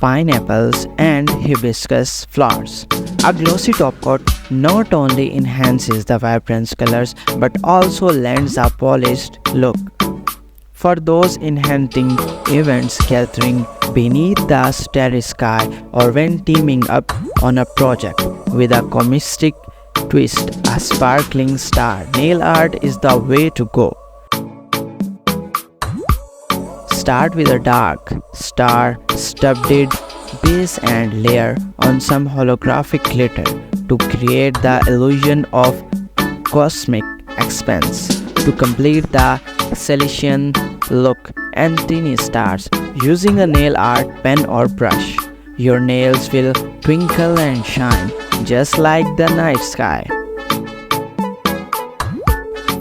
pineapples, and hibiscus flowers. A glossy top coat not only enhances the vibrant colors but also lends a polished look. For those enhancing events gathering beneath the starry sky or when teaming up on a project with a comedic twist, a sparkling star nail art is the way to go. Start with a dark, star-studded base and layer on some holographic glitter to create the illusion of cosmic expanse. To complete the celestial look and tiny stars, using a nail art pen or brush, your nails will twinkle and shine just like the night sky.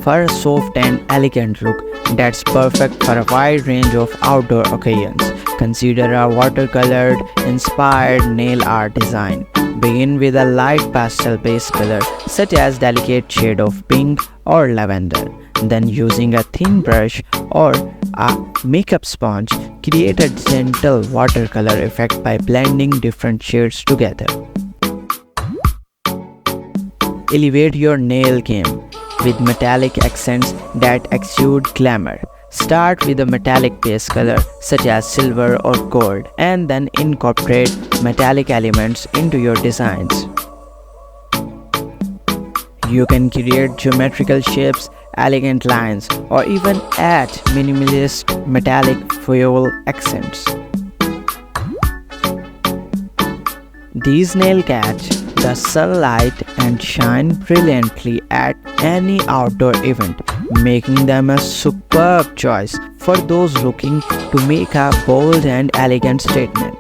For a soft and elegant look that's perfect for a wide range of outdoor occasions, consider a watercolored inspired nail art design. Begin with a light pastel base color such as delicate shade of pink or lavender. Then using a thin brush or a makeup sponge, create a gentle watercolor effect by blending different shades together. Elevate your nail game with metallic accents that exude glamour. Start with a metallic base color such as silver or gold and then incorporate metallic elements into your designs. You can create geometrical shapes, elegant lines, or even add minimalist metallic foil accents. These nails catch the sunlight and shine brilliantly at any outdoor event, making them a superb choice for those looking to make a bold and elegant statement.